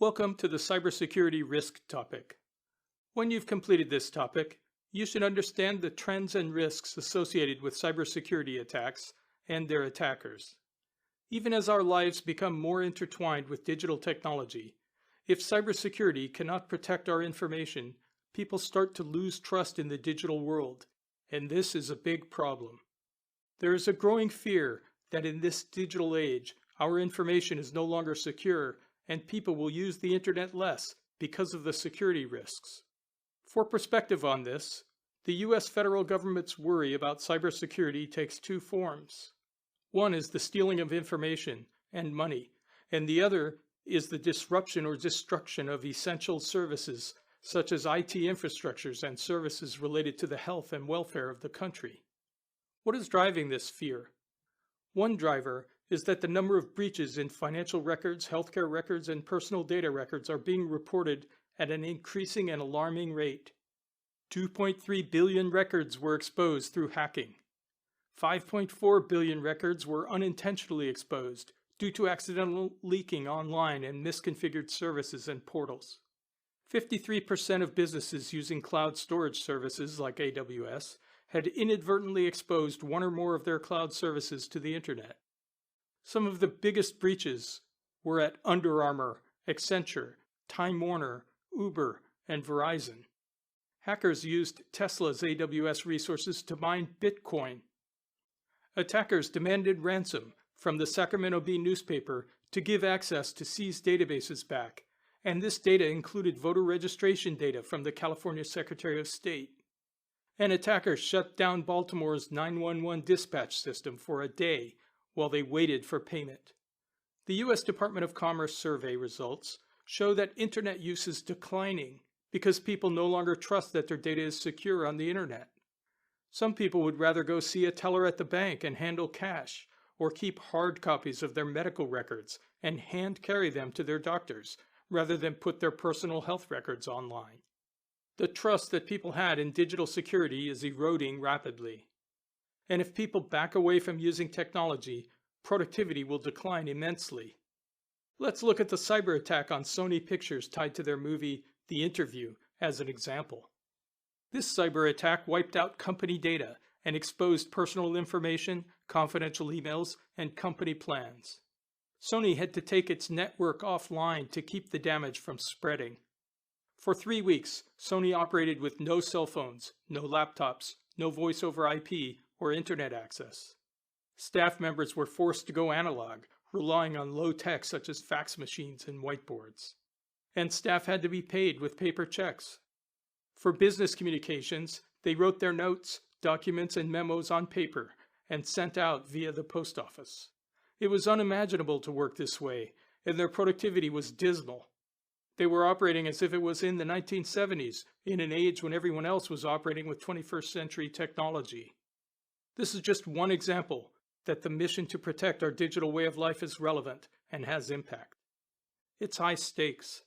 Welcome to the Cybersecurity Risk topic. When you've completed this topic, you should understand the trends and risks associated with cybersecurity attacks and their attackers. Even as our lives become more intertwined with digital technology, if cybersecurity cannot protect our information, people start to lose trust in the digital world, and this is a big problem. There is a growing fear that in this digital age, our information is no longer secure and people will use the internet less because of the security risks. For perspective on this, the US federal government's worry about cybersecurity takes two forms. One is the stealing of information and money, and the other is the disruption or destruction of essential services such as IT infrastructures and services related to the health and welfare of the country. What is driving this fear? One driver is that the number of breaches in financial records, healthcare records, and personal data records are being reported at an increasing and alarming rate. 2.3 billion records were exposed through hacking. 5.4 billion records were unintentionally exposed due to accidental leaking online and misconfigured services and portals. 53% of businesses using cloud storage services like AWS had inadvertently exposed one or more of their cloud services to the internet. Some of the biggest breaches were at Under Armour, Accenture, Time Warner, Uber, and Verizon. Hackers used Tesla's AWS resources to mine Bitcoin. Attackers demanded ransom from the Sacramento Bee newspaper to give access to seized databases back, and this data included voter registration data from the California Secretary of State. An attacker shut down Baltimore's 911 dispatch system for a day while they waited for payment. The U.S. Department of Commerce survey results show that internet use is declining because people no longer trust that their data is secure on the internet. Some people would rather go see a teller at the bank and handle cash, or keep hard copies of their medical records and hand carry them to their doctors, rather than put their personal health records online. The trust that people had in digital security is eroding rapidly. And if people back away from using technology, productivity will decline immensely. Let's look at the cyber attack on Sony Pictures tied to their movie The Interview as an example. This cyber attack wiped out company data and exposed personal information, confidential emails, and company plans. Sony had to take its network offline to keep the damage from spreading. For 3 weeks, Sony operated with no cell phones, no laptops, no voice over IP, or internet access. Staff members were forced to go analog, relying on low tech such as fax machines and whiteboards. And staff had to be paid with paper checks. For business communications, they wrote their notes, documents, and memos on paper and sent out via the post office. It was unimaginable to work this way, and their productivity was dismal. They were operating as if it was in the 1970s, in an age when everyone else was operating with 21st century technology. This is just one example that the mission to protect our digital way of life is relevant and has impact. It's high stakes.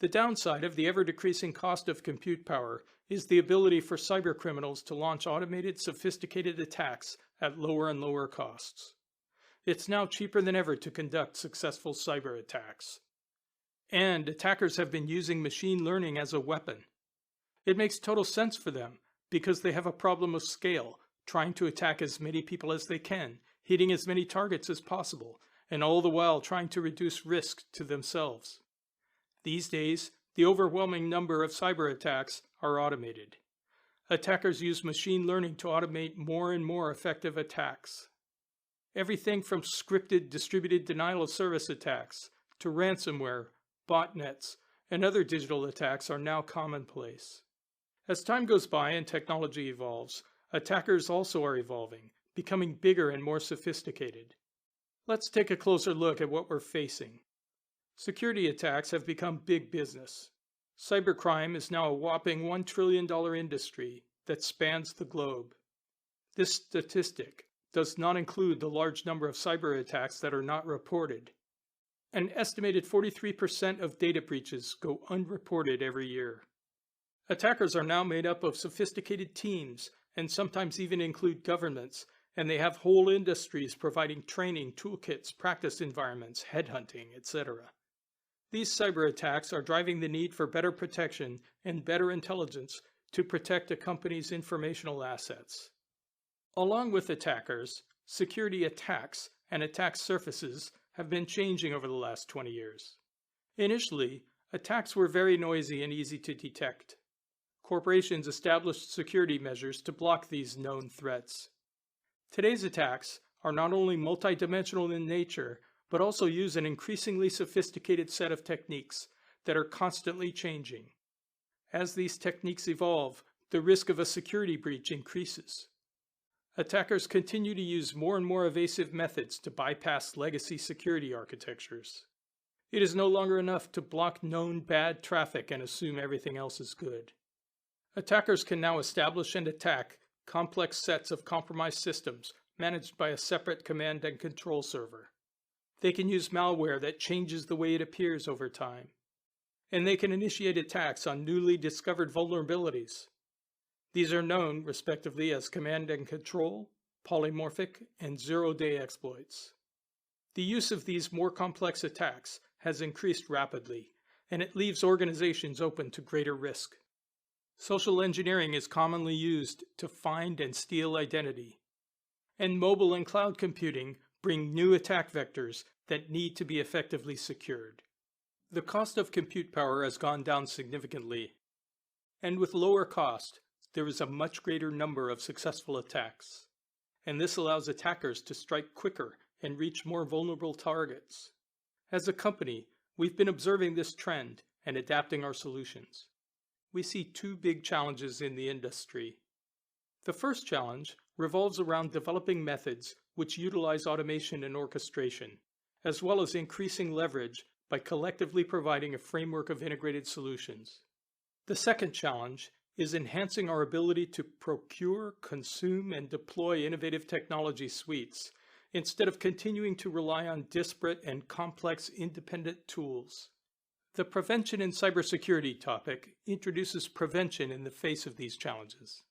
The downside of the ever-decreasing cost of compute power is the ability for cybercriminals to launch automated, sophisticated attacks at lower and lower costs. It's now cheaper than ever to conduct successful cyber attacks. And attackers have been using machine learning as a weapon. It makes total sense for them because they have a problem of scale, trying to attack as many people as they can, hitting as many targets as possible, and all the while trying to reduce risk to themselves. These days, the overwhelming number of cyber attacks are automated. Attackers use machine learning to automate more and more effective attacks. Everything from scripted distributed denial of service attacks to ransomware, botnets, and other digital attacks are now commonplace. As time goes by and technology evolves, attackers also are evolving, becoming bigger and more sophisticated. Let's take a closer look at what we're facing. Security attacks have become big business. Cybercrime is now a whopping $1 trillion industry that spans the globe. This statistic does not include the large number of cyber attacks that are not reported. An estimated 43% of data breaches go unreported every year. Attackers are now made up of sophisticated teams and sometimes even include governments, and they have whole industries providing training, toolkits, practice environments, headhunting, etc. These cyber attacks are driving the need for better protection and better intelligence to protect a company's informational assets. Along with attackers, security attacks and attack surfaces have been changing over the last 20 years. Initially, attacks were very noisy and easy to detect. Corporations established security measures to block these known threats. Today's attacks are not only multidimensional in nature, but also use an increasingly sophisticated set of techniques that are constantly changing. As these techniques evolve, the risk of a security breach increases. Attackers continue to use more and more evasive methods to bypass legacy security architectures. It is no longer enough to block known bad traffic and assume everything else is good. Attackers can now establish and attack complex sets of compromised systems managed by a separate command and control server. They can use malware that changes the way it appears over time. And they can initiate attacks on newly discovered vulnerabilities. These are known, respectively, as command and control, polymorphic, and zero-day exploits. The use of these more complex attacks has increased rapidly, and it leaves organizations open to greater risk. Social engineering is commonly used to find and steal identity. And mobile and cloud computing bring new attack vectors that need to be effectively secured. The cost of compute power has gone down significantly, and with lower cost, there is a much greater number of successful attacks, and this allows attackers to strike quicker and reach more vulnerable targets. As a company, we've been observing this trend and adapting our solutions. We see two big challenges in the industry. The first challenge revolves around developing methods which utilize automation and orchestration, as well as increasing leverage by collectively providing a framework of integrated solutions. The second challenge is enhancing our ability to procure, consume, and deploy innovative technology suites instead of continuing to rely on disparate and complex independent tools. The prevention in cybersecurity topic introduces prevention in the face of these challenges.